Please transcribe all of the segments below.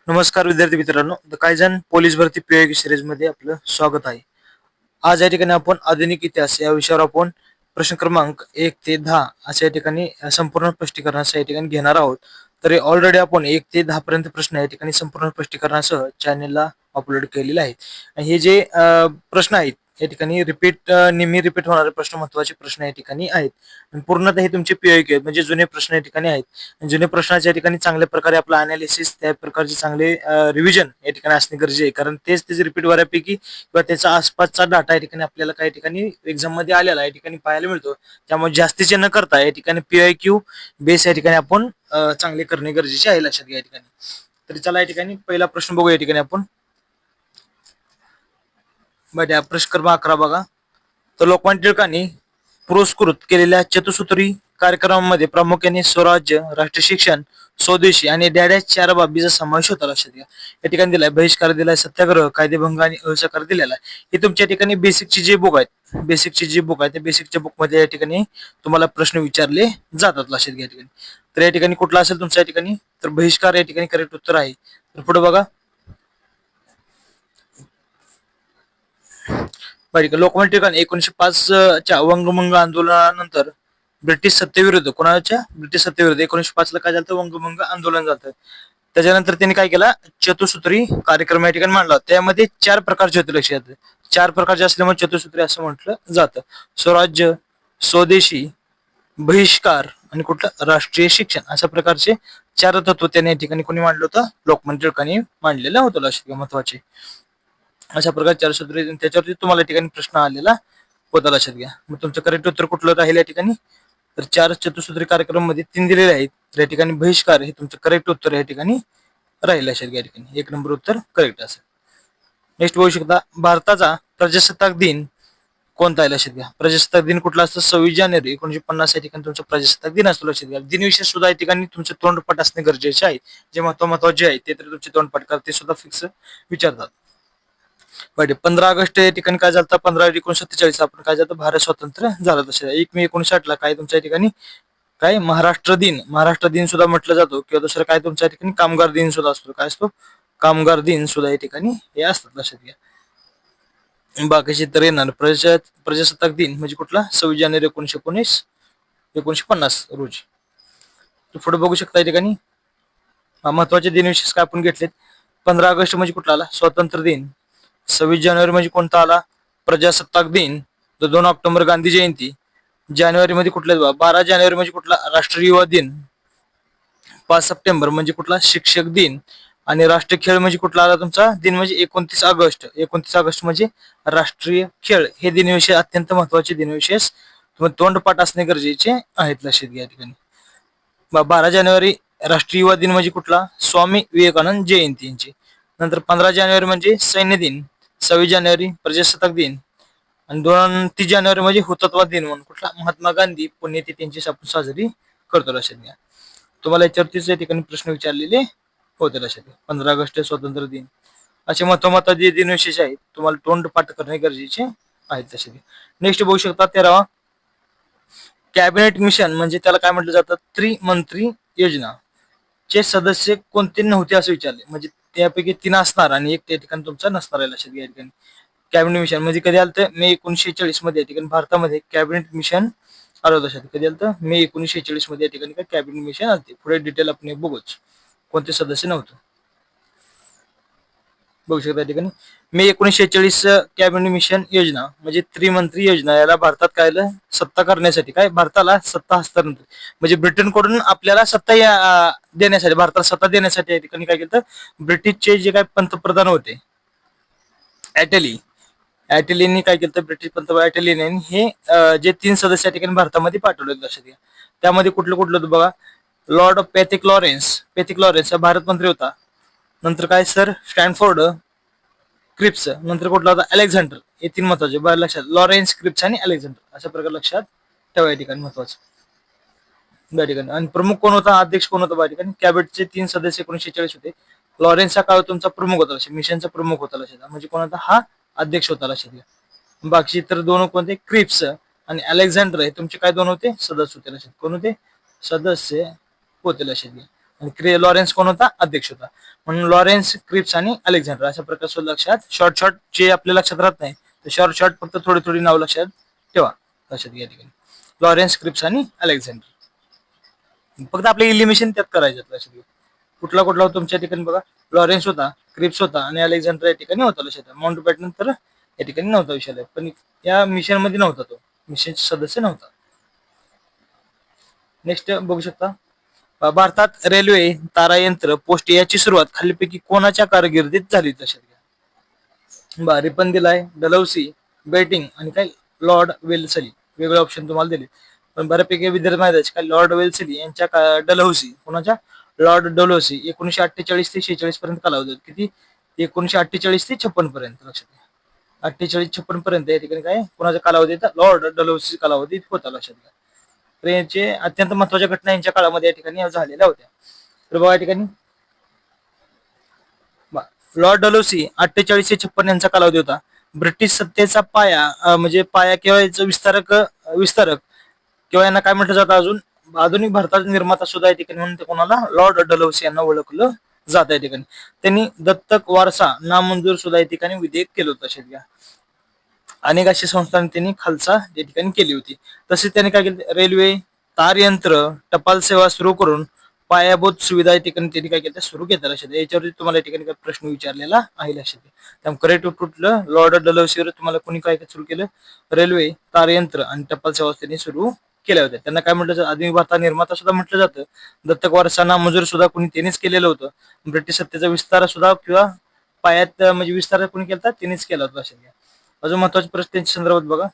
नमस्कार विद्यार्थी मित्रांनो, द कायजन पोलीस भरती पीओके सिरीज मध्ये आपलं स्वागत आहे. आज या ठिकाणी आपण आधुनिक इतिहास या विषयावर आपण प्रश्न क्रमांक 1 ते 10 अशा या ठिकाणी संपूर्ण स्पष्टीकरणासह या ठिकाणी घेणार आहोत. तर ऑलरेडी आपण 1 ते 10 पर्यंत प्रश्न या ठिकाणी संपूर्ण स्पष्टीकरणासह चॅनेलला अपलोड केलेले आहेत. आणि हे जे प्रश्न आहेत या ठिकाणी नेहमी रिपीट होणारे प्रश्न, महत्वाचे प्रश्न या ठिकाणी आहेत. आणि पूर्णतः हे तुमचे पीओके आहेत, म्हणजे जुने प्रश्न या ठिकाणी आहेत. जुने प्रश्नाच्या ठिकाणी चांगल्या प्रकारे आपलं अनालिसिस, त्या प्रकारचे चांगले रिव्हिजन या ठिकाणी असणे गरजेचे आहे. कारण तेच रिपीट बऱ्यापैकी किंवा त्याचा आसपासचा डाटा या ठिकाणी आपल्याला काही ठिकाणी एक्झाम मध्ये आलेला या ठिकाणी पाहायला मिळतो. त्यामुळे जास्तीचे न करता या ठिकाणी पीआयक्यू बेस या ठिकाणी आपण चांगले करणे गरजेचे आहे, लक्षात घ्या या ठिकाणी. तर चला या ठिकाणी पहिला प्रश्न बघू. या ठिकाणी आपण प्रश्न क्रमांक 11 बघा. तर लोकमान्य टिळकांनी पुरस्कृत केलेल्या चतुसूत्री कार्यक्रमामध्ये प्रामुख्याने स्वराज्य, राष्ट्रीय शिक्षण, स्वदेशी आणि डॅडॅश 4 बाबीचा समावेश होता, लक्षात घ्या. या ठिकाणी दिलाय बहिष्कार, दिलाय सत्याग्रह, कायदेभंग आणि असहकार दिलेला आहे. हे तुमच्या ठिकाणी बेसिकची जे बुक आहेत, त्या बेसिकच्या बुक मध्ये या ठिकाणी तुम्हाला प्रश्न विचारले जातात, लक्षात घ्या. या ठिकाणी तर या ठिकाणी कुठला असेल तुमच्या ठिकाणी, तर बहिष्कार या ठिकाणी करेक्ट उत्तर आहे. तर पुढे बघा. लोकमान्य टिळकांनी 1905 वंगभंग आंदोलनानंतर ब्रिटिश सत्तेविरुद्ध, ब्रिटिश सत्तेविरुद्ध 1905 काय झालं, वंगभंग आंदोलन झालं. त्याच्यानंतर त्यांनी काय केला, चतुसूत्री कार्यक्रम या ठिकाणी मांडला. त्यामध्ये 4 प्रकारचे होते, लक्षात. 4 प्रकारचे असल्यामुळे चतुसूत्री असं म्हटलं जातं. स्वराज्य, स्वदेशी, बहिष्कार आणि कुठलं राष्ट्रीय शिक्षण, अशा प्रकारचे 4 तत्व त्यांनी या ठिकाणी कोणी मांडलं होतं, लोकमान्य टिळकांनी मांडलेलं होतं, लक्षात घ्या, महत्वाचे. अशा प्रकारे 4 सूत्रे, त्याच्यावरती तुम्हाला ठिकाणी प्रश्न आलेला होता, लक्षात घ्या. मग तुमचं करेक्ट उत्तर कुठलं राहील या ठिकाणी, तर 4 चतुसूत्री कार्यक्रम मध्ये 3 दिलेले आहेत. तर या ठिकाणी बहिष्कार हे तुमचं करेक्ट उत्तर या ठिकाणी राहील, लक्षात घ्या. या ठिकाणी 1 नंबर उत्तर करेक्ट असेल. नेक्स्ट बघू शकता, भारताचा प्रजासत्ताक दिन कोणता आहे, लक्षात घ्या. प्रजासत्ताक दिन कुठला असतो, 26 जानेवारी 1950 या ठिकाणी तुमचा प्रजासत्ताक दिन असतो, लक्षात घ्या. दिनविशेष सुद्धा या ठिकाणी तुमचे तोंडपाठ असणे गरजेचे आहे. जे महत्वाचे आहे ते तर तुमचे तोंडपाठ करते सुद्धा फिक्स विचारतात. 15 ऑगस्ट या ठिकाणी काय झालं, 15/1947 आपण काय झालं, भारत स्वतंत्र झाला. तसे 1 मे 1960 काय तुमच्या ठिकाणी काय महाराष्ट्र दिन सुद्धा म्हटलं जातो. किंवा दुसरं काय तुमच्या ठिकाणी कामगार दिन सुद्धा असतो. काय असतो, कामगार दिन सुद्धा या ठिकाणी हे असतात, लक्षात घ्या. बाकीचे तर येणार. प्रजासत्ताक दिन म्हणजे कुठला, 26 जानेवारी 1950 रोजी. पुढे बघू शकता या ठिकाणी महत्वाचे दिन विशेष काय आपण घेतलेत. 15 ऑगस्ट म्हणजे कुठला आला, स्वातंत्र्य दिन. 26 जानेवारी म्हणजे कोणता आला, प्रजासत्ताक दिन. 2 ऑक्टोबर गांधी जयंती. जानेवारी मध्ये कुठले, 12 जानेवारी म्हणजे कुठला, राष्ट्रीय युवा दिन. 5 सप्टेंबर म्हणजे कुठला, शिक्षक दिन. आणि राष्ट्रीय खेळ म्हणजे कुठला आला तुमचा दिन, म्हणजे 29 ऑगस्ट म्हणजे राष्ट्रीय खेळ. हे दिनविशेष अत्यंत महत्वाचे दिनविशेष तुम्हाला तोंडपाठ असणे गरजेचे आहेत, लक्षात घ्या. या ठिकाणी 12 जानेवारी राष्ट्रीय युवा दिन म्हणजे कुठला, स्वामी विवेकानंद जयंती यांची. नंतर 15 जानेवारी म्हणजे सैन्य दिन. 26 जानेवारी प्रजासत्ताक दिन. आणि 30 जानेवारी म्हणजे हुतात्मा दिन म्हणून कुठला, महात्मा गांधी पुण्यतिथी यांची आपण साजरी करतो, लक्षात घ्या. तुम्हाला याच्यावरतीच या ठिकाणी प्रश्न विचारलेले होते, लक्षात घ्या. 15 ऑगस्ट स्वातंत्र्य दिन. असे महत्वाचे दिन विशेष आहेत, तुम्हाला तोंडपाठ करणे गरजेचे आहेत, लक्षात घ्या. नेक्स्ट बघू शकता 13 कॅबिनेट मिशन म्हणजे त्याला काय म्हटलं जातं, त्रिमंत्री योजना चे सदस्य कोणते नव्हते असं विचारले. म्हणजे त्यापैकी 3 असणार आणि 1 त्या ठिकाणी तुमचा नसणार आहे, लक्षात घ्या. या ठिकाणी कॅबिनेट मिशन म्हणजे कधी आलं, तर मे 1946 मध्ये या ठिकाणी भारतामध्ये कॅबिनेट मिशन आलं, लक्षात. कधी आलं, तर मे 1946 मध्ये या ठिकाणी काय कॅबिनेट मिशन आलते. पुढे डिटेल आपण बघूच कोणते सदस्य नव्हते. बघू शकता या ठिकाणी मे 1946 कॅबिनेट मिशन योजना म्हणजे त्रिमंत्री योजना. याला भारतात काय सत्ता करण्यासाठी, काय भारताला सत्ता हस्तांतरण म्हणजे ब्रिटनकडून आपल्याला सत्ता देण्यासाठी, भारताला सत्ता देण्यासाठी या ठिकाणी काय केलं, ब्रिटिशचे जे काय पंतप्रधान होते ॲटलींनी काय केलं, ब्रिटिश पंतप्रधान ॲटलीने हे जे 3 सदस्य या ठिकाणी भारतामध्ये पाठवले, लक्षात घ्या. त्यामध्ये कुठलं होतं बघा, लॉर्ड पॅथिक लॉरेन्स हा भारत मंत्री होता. नंतर काय सर स्टॅनफोर्ड क्रिप्स. नंतर कुठला होता, अलेक्झांडर. हे 3 महत्वाचे बरं लक्षात, लॉरेन्स, क्रिप्स आणि अलेक्झांडर. अशा प्रकारे लक्षात ठेवा या ठिकाणी महत्वाचं. या ठिकाणी आणि प्रमुख कोण होता, अध्यक्ष कोण होता या ठिकाणी, कॅबिनेटचे 3 सदस्य 1946 होते. लॉरेन्स हा काय तुमचा प्रमुख होता, मिशनचा प्रमुख होता, लक्षात. म्हणजे कोण होता, हा अध्यक्ष होता, लक्षात घ्या. बाकी तर 2 कोणते, क्रिप्स आणि अलेक्झांडर हे तुमचे काय 2 होते, सदस्य होते, लक्षात. कोण होते, सदस्य होते, लक्षात घ्या. आणि लॉरेन्स कोण होता? अध्यक्ष होता. म्हणून लॉरेन्स, क्रिप्स आणि अलेक्झांडर अशा प्रकारचं लक्षात शॉर्ट शॉर्ट जे आपल्या लक्षात राहत नाही ते शॉर्ट शॉर्ट फक्त थोडी थोडी नाव लक्षात ठेवा. लक्षात घ्या ठिकाणी लॉरेन्स, क्रिप्स आणि अलेक्झांडर. फक्त आपले इलिमिनेशन त्यात करायचं लक्षात घ्या. कुठला कुठला होता तुमच्या ठिकाणी बघा. लॉरेन्स होता, क्रिप्स होता आणि अलेक्झांडर या ठिकाणी होता लक्षात. माउंट बॅटन तर या ठिकाणी नव्हता विषय, पण या मिशन मध्ये नव्हता, तो मिशन सदस्य नव्हता. नेक्स्ट बघू शकता. भारतात रेल्वे, तारायंत्र, पोस्ट याची सुरुवात खालीपैकी कोणाच्या कारकिर्दीत झाली? लक्षात घ्या. बारी पण दिलाय डलहौसी, बेटिंग आणि काय लॉर्ड वेल्सली. वेगळे ऑप्शन तुम्हाला दिले, पण बऱ्यापैकी विद्यार्थी माहिती आहे काय लॉर्ड वेल्सली यांच्या डलहौसी कोणाच्या? लॉर्ड डलहौसी 1948 ते 46 पर्यंत कालावधी. किती? 1948 ते 56 पर्यंत. लक्षात घ्या. 48-56 पर्यंत या ठिकाणी काय कोणाचा कालावधी येतात? लॉर्ड डलहौसी कालावधीत होता. लक्षात घ्या. तर यांचे अत्यंत महत्वाच्या घटना यांच्या काळामध्ये या ठिकाणी झालेल्या होत्या. तर बघा या ठिकाणी लॉर्ड डलहौसी 48 ते 56 यांचा कालावधी होता. ब्रिटिश सत्तेचा पाया म्हणजे पाया किंवा याचं विस्तारक किंवा यांना काय म्हटलं जातं अजून आधुनिक भारताचा निर्माता सुद्धा या ठिकाणी म्हणून कोणाला? लॉर्ड डलहौसी यांना ओळखलं जात या ठिकाणी. त्यांनी दत्तक वारसा नामंजूर सुद्धा या ठिकाणी विधेयक केलं होतं. लक्षात घ्या. अनेक अशी संस्थांनी त्यांनी खालसा या ठिकाणी केली होती. तसेच त्यांनी काय केलं? रेल्वे, तारयंत्र, टपाल सेवा सुरू करून पायाभूत सुविधा या ठिकाणी त्यांनी काय केलं? सुरू केल्या. लक्षात याच्यावरती तुम्हाला या ठिकाणी काय प्रश्न विचारलेला आहे. लक्षात त्यामुळे करेक्ट कुठलं? लॉर्ड डलहौसीवर तुम्हाला कोणी काय सुरू केलं? रेल्वे, तारयंत्र आणि टपाल सेवा त्यांनी सुरू केल्या होत्या. त्यांना काय म्हटलं जातं? आधुनिक भारतात निर्माता सुद्धा म्हटलं जातं. दत्तक वारसा नामंजूर सुद्धा कोणी त्यांनीच केलेलं होतं. ब्रिटिश सत्तेचा विस्तार सुद्धा किंवा पायात म्हणजे विस्तार कोणी केला? त्यांनीच केला होता. लक्षात घ्या. अजून महत्वाचे प्रश्न त्यांच्या संदर्भात बघा.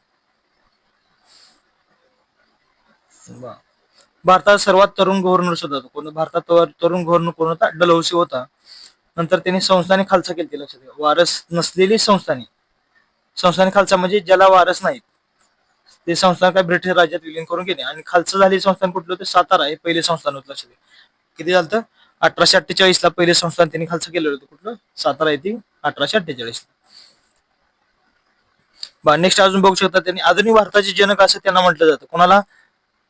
भारतात सर्वात तरुण गव्हर्नर सुद्धा होता. कोण भारतात तरुण गव्हर्नर कोण होता? डलहौसी होता. नंतर त्यांनी संस्थाने खालसा केली. लक्षात घ्या. वारस नसलेली संस्थाने खालसा म्हणजे ज्याला वारस नाहीत ते संस्थान काय ब्रिटिश राज्यात विलीन करून गेले. आणि खालचं झालेले संस्थान कुठलं होतं? सातारा हे पहिले संस्थान होतं. लक्षात घ्या. किती झालं? 1848 ला पहिले संस्थान त्यांनी खालचं केलं होतं. कुठलं? सातारा येथे 1848 ला. नेक्स्ट अजून बघू शकता. त्यांनी आधुनिक भारताचे जनक असं त्यांना म्हटलं जातं. कोणाला?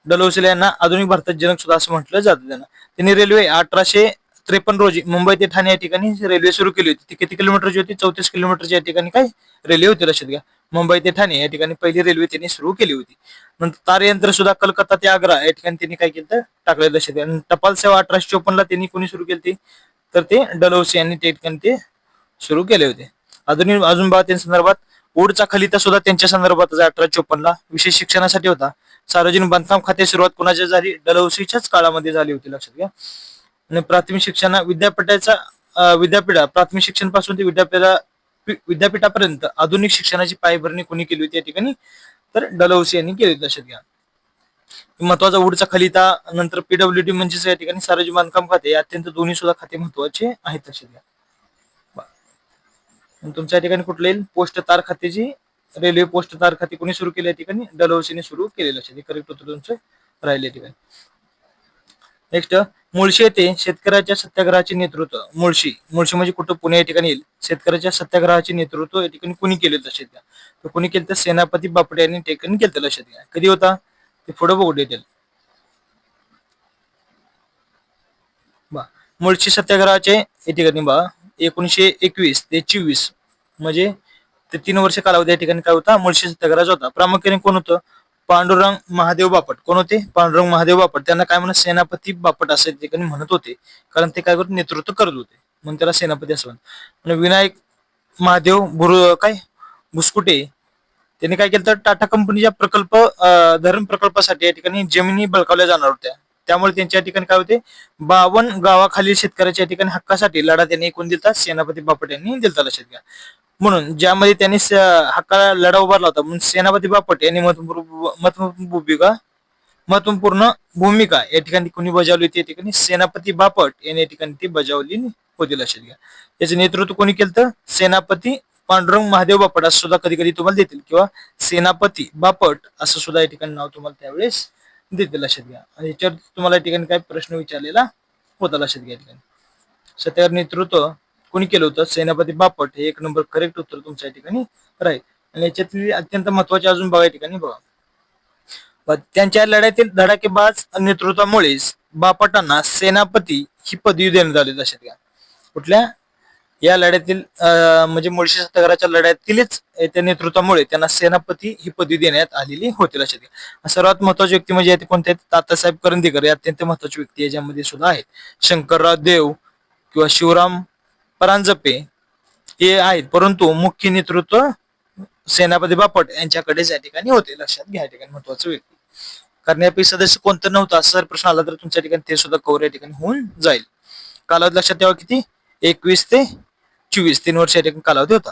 डलहौसी यांना आधुनिक भारताचे जनक सुद्धा असं म्हटलं जातं त्यांना. त्यांनी रेल्वे 1853 रोजी मुंबई ते ठाणे या ठिकाणी रेल्वे सुरू केली होती. ती किती किलोमीटरची होती? 34 किलोमीटरची या ठिकाणी काय रेल्वे होती. लक्षात घ्या. मुंबई ते ठाणे या ठिकाणी पहिली रेल्वे त्यांनी सुरू केली होती. नंतर तारयंत्र सुद्धा कलकत्ता ते आग्रा या ठिकाणी त्यांनी काय केलं? टाकलं. लक्षात घ्या. टपाल सेवा 1854 ला त्यांनी कोणी सुरू केली? तर ते डलहौसी यांनी त्या ठिकाणी ते सुरू केले होते. आधुनिक अजून बघा त्यांच्या संदर्भात ऊडचा खलिता सुद्धा त्यांच्या संदर्भात 1854 ला विशेष शिक्षणासाठी होता. सार्वजनिक बांधकाम खाते सुरुवात कोणाच्या झाली? डलहौसीच्याच काळामध्ये झाली होती. लक्षात घ्या. आणि प्राथमिक शिक्षण विद्यापीठा प्राथमिक शिक्षण पासून ते विद्यापीठापर्यंत आधुनिक शिक्षणाची पायाभरणी कोणी केली होती या ठिकाणी? तर डलहौसी यांनी केली. लक्षात घ्या. महत्वाचा ऊडचा खलिता नंतर पीडब्ल्यूडी म्हणजेच या ठिकाणी सार्वजनिक बांधकाम खाते अत्यंत दोन्ही सुद्धा खाते महत्वाचे आहेत. लक्षात घ्या. तुमच्या ठिकाणी कुठले येईल? पोस्ट तार खात्याची रेल्वे पोस्ट तार खाते कोणी सुरू केली या ठिकाणी? डलहौसीने सुरू केलेलं. करेक्ट उत्तर तुमचं राहिले ठिकाणी. नेक्स्ट मुळशी येथे शेतकऱ्याच्या सत्याग्रहाचे नेतृत्व. मुळशी म्हणजे कुठं? पुणे या ठिकाणी येईल. शेतकऱ्याच्या सत्याग्रहाचे नेतृत्व या ठिकाणी कुणी केले? लक्षात घ्या. तर कुणी केलं? तर सेनापती बापट यांनी ठिकाणी केलं. लक्षात घ्या. कधी होता ते पुढे बघू डिटेल. मुळशी सत्याग्रहाचे या ठिकाणी 1921 ते 24 म्हणजे ते 3 वर्ष कालावधी या ठिकाणी काय होता? मुळशी सत्याग्रह होता. प्रामुख्याने कोण होतं? पांडुरंग महादेव बापट. कोण होते? पांडुरंग महादेव बापट. त्यांना काय म्हणत? सेनापती बापट असं ठिकाणी म्हणत होते, कारण ते काय करत? नेतृत्व करत होते म्हणून त्याला सेनापती असं म्हणत. आणि विनायक महादेव भुसकुटे त्यांनी काय केलं? तर टाटा कंपनीच्या धरण प्रकल्पासाठी या ठिकाणी जमिनी बळकावल्या जाणार होत्या. त्यामुळे त्यांच्या ठिकाणी काय होते? 52 गावाखालील शेतकऱ्याच्या ठिकाणी हक्कासाठी लढा त्यांनी कोण दिलता? सेनापती बापट यांनी दिलता. लक्षात घ्या. म्हणून ज्यामध्ये त्यांनी हक्काला लढा उभारला होता म्हणून सेनापती बापट यांनी महत्वपूर्ण भूमिका या ठिकाणी कोणी बजावली होती? या ठिकाणी सेनापती बापट यांनी या ठिकाणी ती बजावली होती. लक्षात घ्या. याचे नेतृत्व कोणी केलं? सेनापती पांडुरंग महादेव बापट असं सुद्धा कधी कधी तुम्हाला देतील, किंवा सेनापती बापट असं सुद्धा या ठिकाणी नाव तुम्हाला त्यावेळेस देतील. लक्षात घ्या. आणि याच्यावर तुम्हाला या ठिकाणी काय प्रश्न विचारलेला होता? लक्षात घ्या. ठिकाणी सत्याग्रह नेतृत्व कोणी केलं होतं? सेनापती बापट. हे 1 नंबर करेक्ट उत्तर तुमच्या या ठिकाणी राहील. आणि याच्यातली अत्यंत महत्वाची अजून बघा या ठिकाणी बघा. त्यांच्या लढ्यातील धडाकेबाज नेतृत्वामुळेच बापटांना सेनापती ही पदवी देण्यात आली लक्षात घ्या. कुठल्या या लढ्यातील म्हणजे मुळशी सत्याग्रहाच्या लढ्यातीलच त्या नेतृत्वामुळे त्यांना सेनापती ही पदवी देण्यात आलेली होती लक्षात घ्या. सर्वात महत्वाची व्यक्ती म्हणजे कोणते आहेत, तात्यासाहेब करंदीकर हे अत्यंत महत्वाची व्यक्ती याच्यामध्ये सुद्धा आहेत. शंकरराव देव किंवा शिवराम परांजपे हे आहेत, परंतु मुख्य नेतृत्व सेनापती बापट यांच्याकडेच या ठिकाणी होते लक्षात घ्या. या ठिकाणी महत्वाचं व्यक्ती कारण यापैकी सदस्य कोणतं नव्हतं असं जर प्रश्न आला तर तुमच्या ठिकाणी ते सुद्धा कव्हर या ठिकाणी होऊन जाईल. कालावधी लक्षात ठेवा किती, 21 ते 24 3 वर्ष या ठिकाणी कालावधी होता.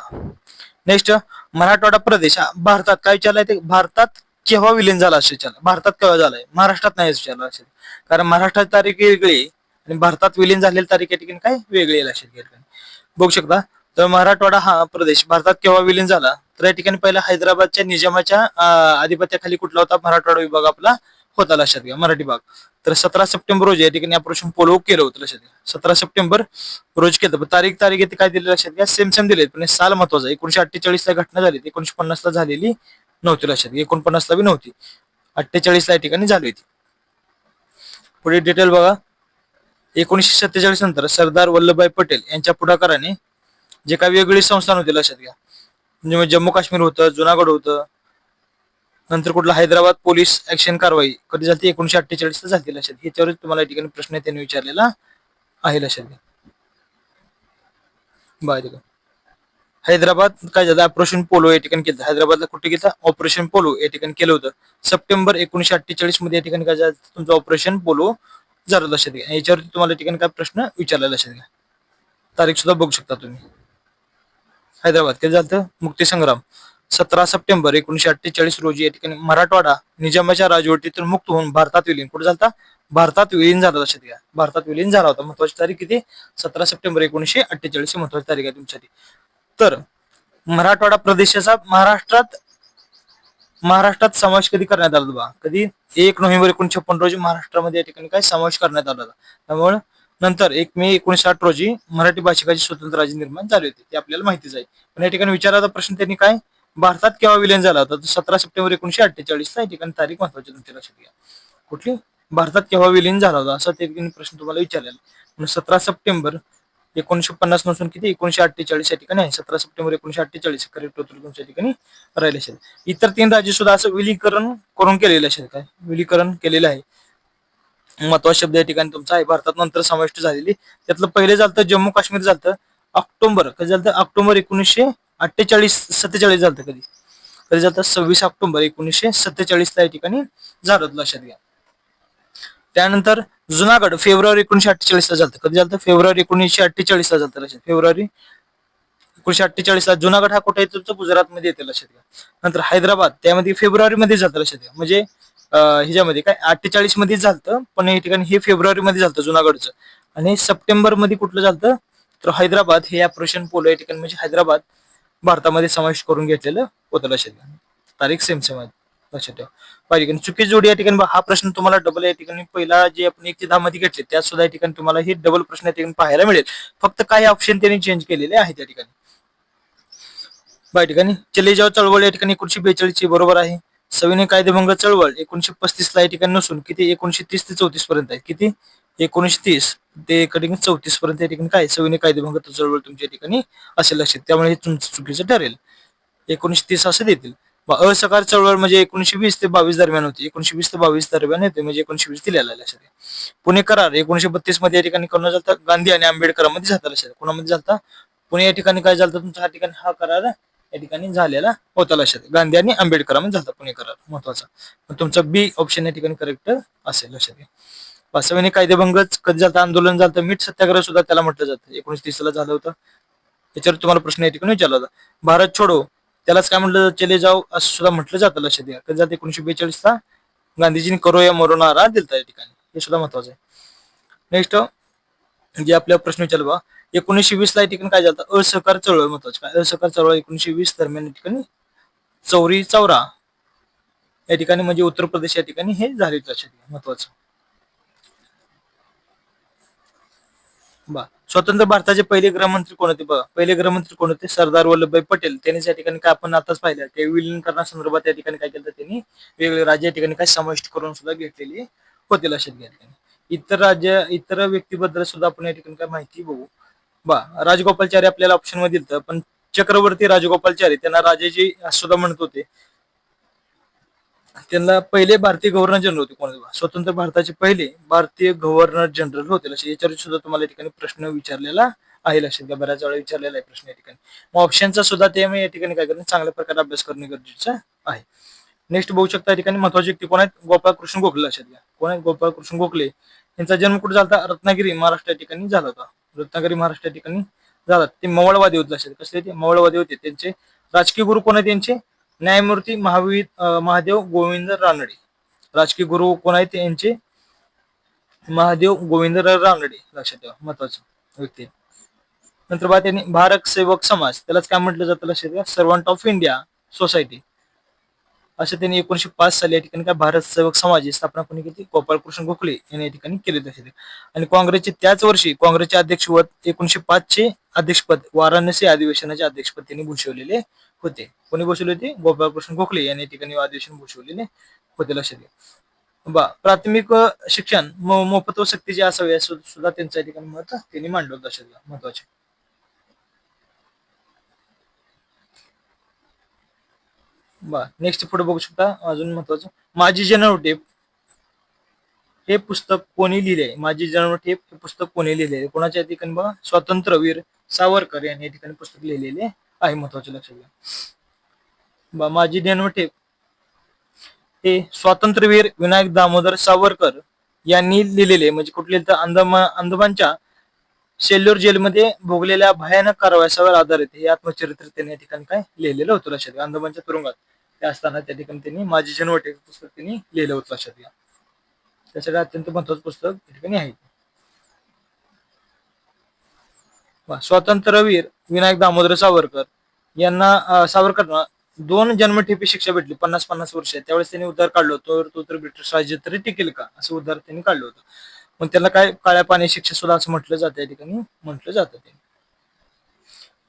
नेक्स्ट, मराठवाडा प्रदेश भारतात काय विचारलाय ते, भारतात केव्हा विलीन झाला असे विचारला. भारतात केव्हा झालाय, महाराष्ट्रात नाही विचारला असेल, कारण महाराष्ट्राची तारीख वेगळी आणि भारतात विलीन झालेली तारीख या ठिकाणी काय वेगळी लक्षात घ्या. बघू शकता, तर मराठवाडा हा प्रदेश भारतात केव्हा विलीन झाला तर या ठिकाणी पहिला हैदराबादच्या निजामाच्या अधिपत्याखाली कुठला होता, मराठवाडा विभाग आपला होता लक्षात घ्या, मराठी भाग. तर 17 सप्टेंबर रोजी या ठिकाणी ऑपरेशन पोलो केलं होतं लक्षात घ्या. 17 सप्टेंबर रोज केलं. तारीख येते काय दिली लक्षात घ्या, सेम दिले, पण साल महत्वाचा. 1948 ला घटना झाली, 1950 ला झालेली नव्हती लक्षात घ्या, 49 ला बी नव्हती, 48 ला या ठिकाणी झाली होती. पुढे डिटेल बघा. 1947 नंतर सरदार वल्लभभाई पटेल यांच्या पुढाकाराने जे काही वेगळी संस्थान होते लक्षात घ्या, म्हणजे जम्मू काश्मीर होतं, जुनागड होतं, नंतर कुठला हैदराबाद पोलीस ऍक्शन कारवाई कधी झाली, 1948 ला झाली लक्षात. ह्याच्यावर तुम्हाला या ठिकाणी प्रश्न त्यांनी विचारलेला आहे लक्षात घ्या. बाय हैदराबाद काय झालं, ऑपरेशन पोलो या ठिकाणी केलं. हैदराबादला कुठे केलं, ऑपरेशन पोलो या ठिकाणी केलं होतं. सप्टेंबर 1948 मध्ये या ठिकाणी काय झालं, तुमचं ऑपरेशन पोलो झालं लक्षात घ्या. याच्यावरती तुम्हाला या ठिकाणी काय प्रश्न विचारला लक्षात घ्या. तारीख सुद्धा बघू शकता तुम्ही. हैदराबाद कधी झालं, मुक्ती संग्राम 17 सप्टेंबर 1948 रोजी या ठिकाणी मराठवाडा निजामाच्या राजवटीतून मुक्त होऊन भारतात विलीन. कुठे झाला, भारतात विलीन झाला लक्षात घ्या. भारतात विलीन झाला होता. महत्वाची तारीख किती, 17 सप्टेंबर 1948 महत्वाची तारीख आहे तुमच्यासाठी. तर मराठवाडा प्रदेशाचा महाराष्ट्रात समावेश कधी करण्यात आला बघा, कधी 1 नोव्हेंबर 1956 रोजी महाराष्ट्रामध्ये या ठिकाणी काय समावेश करण्यात आला. त्यामुळे नंतर 1 मे 1960 रोजी मराठी भाषिकाची स्वतंत्र राज्य निर्माण झाले होते, ते आपल्याला माहितीच आहे. पण या ठिकाणी विचारला प्रश्न त्यांनी काय, भारतात केव्हा विलीन झाला होता, 17 सप्टेंबर 1948 ला या ठिकाणी तारीख महत्वाची तुमच्या लक्षात घ्या. कुठली, भारतात केव्हा विलीन झाला होता असा ते प्रश्न तुम्हाला विचारलेला. 17 सप्टेंबर 1950 नसून किती, 1948 या ठिकाणी आहे. 17 सप्टेंबर 1948 करेक्ट उत्तर तुमच्या ठिकाणी राहिले असेल. इतर 3 राज्य सुद्धा असं विलीकरण करून केलेलं असेल, काय विलीकरण केलेलं आहे. महत्वाचा शब्द या ठिकाणी तुमचा आहे, भारतात नंतर समाविष्ट झालेली. त्यातलं पहिले झालं जम्मू काश्मीर झालं ऑक्टोबर, कधी झालं, ऑक्टोबर 1947 झालं. कधी झालं, 26 ऑक्टोबर 1947 ला या ठिकाणी झालं, लक्षात घ्या. त्यानंतर जुनागड फेब्रुवारी 1948 ला झालं. कधी झालं, फेब्रुवारी 1948 ला झालं लक्षात. फेब्रुवारी 1948 ला. जुनागड हा कुठे येतो, गुजरात मध्ये येते लक्षात घ्या. नंतर हैदराबाद त्यामध्ये फेब्रुवारी मध्ये झालं लक्षात घ्या. म्हणजे ह्याच्यामध्ये काय 48 मध्ये झालं, पण या ठिकाणी हे फेब्रुवारी मध्ये झालं जुनागडचं. आणि सप्टेंबर मध्ये कुठलं झालं तर हैदराबाद हे ऑपरेशन पोलो या ठिकाणी म्हणजे हैदराबाद भारतामध्ये समावेश करून घेतलेलं होतं लक्षात घ्या. तारीख सेम आहे लक्षात ठेवा. पाहिजे चुकी जोडी या ठिकाणी हा प्रश्न तुम्हाला डबल या ठिकाणी पहिला जे आपण 1 ते 10 मध्ये घेतले त्यात सुद्धा या ठिकाणी तुम्हाला हे डबल प्रश्न या ठिकाणी पाहायला मिळेल. फक्त काही ऑप्शन त्यांनी चेंज केलेले आहेत या ठिकाणी. या ठिकाणी चले जाव चळवळ या ठिकाणी 1942 ची बरोबर आहे. सविनय कायदेभंग चळवळ 1935 ला या ठिकाणी नसून किती 1930 ते 34 पर्यंत आहे. किती 1930 ते 34 पर्यंत या ठिकाणी काय सविनय कायदेभंग चळवळ तुमच्या ठिकाणी असेल लक्षात. त्यामुळे हे तुमचं चुकीचं ठरेल. 1930 असं देतील. असहकार चळवळ म्हणजे 1920 ते 22 दरम्यान होती. 1920 ते 22 दरम्यान येते म्हणजे 1920 दिलेला लक्षात. पुणे करार 1932 मध्ये या ठिकाणी कोण झालं, गांधी आणि आंबेडकरांमध्ये झाला लक्षात. कोणामध्ये झाला, पुणे या ठिकाणी काय झालं तुमच्या ठिकाणी हा करार या ठिकाणी झालेला होता लक्षात. गांधी आणि आंबेडकरांमध्ये झाला पुणे करार महत्वाचा. तुमचा बी ऑप्शन या ठिकाणी करेक्ट असेल लक्षात. सविनय कायदेभंग कधी झालं, आंदोलन झालं, मीठ सत्याग्रह सुद्धा त्याला म्हटलं जातं, 1930 ला झालं होतं. त्याच्यावर तुम्हाला प्रश्न या ठिकाणी विचारला होता. भारत छोडो त्यालाच काय म्हटलं, चले जाव असं सुद्धा म्हटलं जातं लक्षात घ्या. कधी जातं 1942 ला गांधीजींनी करो या मरो नारा दिलता या ठिकाणी, हे सुद्धा महत्वाचं आहे. नेक्स्ट जे आपल्या प्रश्न विचारला बा 1920 ला या ठिकाणी काय झालं, असहकार चळवळ महत्वाचं. काय असहकार चळवळ 1920 दरम्यान या ठिकाणी चौरी चौरा या ठिकाणी म्हणजे उत्तर प्रदेश या ठिकाणी हे झाले लक्षात घ्या महत्वाचं. स्वतंत्र भारताचे पहिले गृहमंत्री कोण होते बघा, पहिले गृहमंत्री कोण होते? सरदार वल्लभभाई पटेल. त्यांनी या ठिकाणी काय आपण आताच पाहिलं ते विलिनीकरणासंदर्भात या ठिकाणी काय केलं, त्यांनी वेगवेगळे राज्य या ठिकाणी काय समाविष्ट करून सुद्धा घेतलेली होते लक्षात घ्या. इतर राज्य इतर व्यक्तीबद्दल सुद्धा आपण या ठिकाणी काय माहिती बघू. राजगोपालचारी आपल्याला ऑप्शन मध्ये दिलं, पण चक्रवर्ती राजगोपालचारी त्यांना राजाजी सुद्धा म्हणत होते. त्यांना पहिले भारतीय गव्हर्नर जनरल होते कोण? स्वतंत्र भारताचे पहिले भारतीय गव्हर्नर जनरल होते. याच्यावर सुद्धा तुम्हाला या ठिकाणी प्रश्न विचारलेला आहे लक्षात घ्या, बऱ्याच वेळा विचारलेला आहे प्रश्न या ठिकाणी. मग ऑप्शनचा सुद्धा ते या ठिकाणी काय करणं, चांगल्या प्रकारे अभ्यास करणे गरजेचं आहे. नेक्स्ट बघू शकता या ठिकाणी महत्वाची व्यक्ती कोण आहेत? गोपाळकृष्ण गोखले लक्षात घ्या. कोण आहेत? गोपाळकृष्ण गोखले. यांचा जन्म कुठे झाला होता? रत्नागिरी महाराष्ट्र या ठिकाणी झाला होता. रत्नागिरी महाराष्ट्र या ठिकाणी झाला. ते मवळवादी होते लक्षात. कसले ते? मवळवादी होते. त्यांचे राजकीय गुरु कोण आहेत? त्यांचे न्यायमूर्ती महादेव गोविंद रानडे. राजकीय गुरु कोण आहेत यांचे? महादेव गोविंद रानडे लक्षात ठेवा, महत्वाचं व्यक्ती. नंतर त्यांनी भारत सेवक समाज, त्यालाच काय म्हटलं जातं लक्षात घ्या, सर्वंट ऑफ इंडिया सोसायटी, असं त्यांनी 1905 साली या ठिकाणी काय भारत सेवक समाजाची स्थापना कोणी केली? गोपाळकृष्ण गोखले यांनी या ठिकाणी केली लक्षात घ्या. आणि काँग्रेसचे त्याच वर्षी काँग्रेसचे अध्यक्षपद 1905 चे अध्यक्षपद वाराणसी अधिवेशनाचे अध्यक्षपद त्यांनी भूषवलेले होते. कोणी भूषवले होते? गोपाळकृष्ण गोखले यांनी या ठिकाणी अधिवेशन भूषवलेले होते लक्षात घ्या. प्राथमिक शिक्षण मोफत व सक्तीचे असावे सुद्धा त्यांचं या ठिकाणी मत त्यांनी मांडलं लक्षात घ्या, महत्वाचे. नेक्स्ट पुढे बघू शकता अजून महत्वाचं, माझी जन्मठेप हे पुस्तक कोणी लिहिले? माझी जन्मठेप हे पुस्तक कोणी लिहिले? कोणाच्या ठिकाणी बघा, स्वातंत्र्यवीर सावरकर यांनी या ठिकाणी पुस्तक लिहिलेले आहे, महत्वाचे लक्षात घ्या. माझी जन्मठेप हे स्वातंत्र्यवीर विनायक दामोदर सावरकर यांनी लिहिलेले, म्हणजे कुठले तर अंदमानच्या सेल्युलर जेलमध्ये भोगलेल्या भयानक कारवायावर आधारित हे आत्मचरित्र त्यांनी या ठिकाणी काय लिहिलेलं होतं लक्षात घ्या. अंदमानच्या तुरुंगात ते असताना त्या ठिकाणी त्यांनी माझी जन्मठेप पुस्तक त्यांनी लिहिलं होतं लक्षात घ्या. त्यासाठी अत्यंत महत्वाचं पुस्तक या ठिकाणी आहे. स्वातंत्र्यवीर विनायक दामोदर सावरकर यांना सावरकरना 2 जन्मठेपी शिक्षा भेटली, 50-50 वर्ष. त्यावेळेस त्यांनी उद्धार काढलं होतं, तो तर ब्रिटिश राज्य तरी टिकेल का, असं उद्धार त्यांनी काढलं होतं. मग त्याला काय काळ्या पाणी शिक्षा सुद्धा असं म्हटलं जातं या ठिकाणी, म्हटलं जातं ते.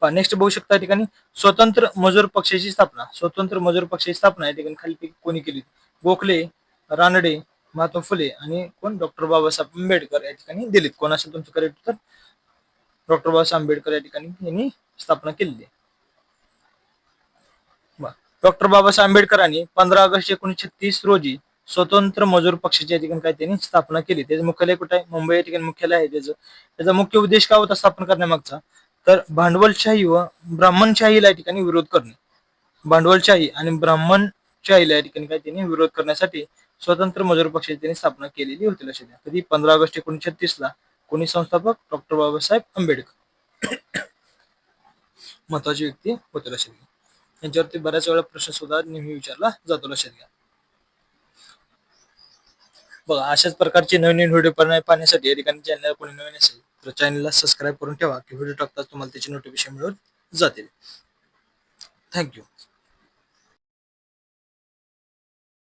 नेक्स्ट बघू शकता या ठिकाणी स्वतंत्र मजूर पक्षाची स्थापना. स्वतंत्र मजूर पक्षाची स्थापना या ठिकाणी खाली कोणी केली? गोखले, रानडे, महात्मा फुले आणि कोण? डॉक्टर बाबासाहेब आंबेडकर या ठिकाणी दिलीत. कोण असेल तुमचं करेक्ट? तर डॉक्टर बाबासाहेब आंबेडकर या ठिकाणी यांनी स्थापना केलेली. डॉक्टर बाबासाहेब आंबेडकरांनी 15 ऑगस्ट 1936 रोजी स्वतंत्र मजूर पक्षाच्या ठिकाणी काय त्यांनी स्थापना केली. त्याचं मुख्यालय कुठे आहे? मुंबई या ठिकाणी मुख्यालय आहे त्याचा मुख्य उद्देश काय होता स्थापना करण्यामागचा? तर भांडवलशाही व ब्राह्मणशाहीला या ठिकाणी विरोध करणे. भांडवलशाही आणि ब्राह्मणशाहीला या ठिकाणी काय त्यांनी विरोध करण्यासाठी स्वतंत्र मजूर पक्षाची त्यांनी स्थापना केलेली होती लक्षात घ्या. कधी? 15 ऑगस्ट 1936 ला. कोणी संस्थापक? डॉक्टर बाबासाहेब आंबेडकर. महत्वाची व्यक्ती होते लक्षात घ्या. यांच्यावरती बऱ्याच वेळा प्रश्न सुद्धा नेहमी विचारला जातो लक्षात घ्या. बघा, अशाच प्रकारचे नवीन व्हिडिओ पाहण्यासाठी या ठिकाणी चॅनल कोणी नवीन असेल तर चॅनलला सबस्क्राईब करून ठेवा की व्हिडिओ टाकताच तुम्हाला त्याची नोटिफिकेशन मिळून जातील. थँक्यू.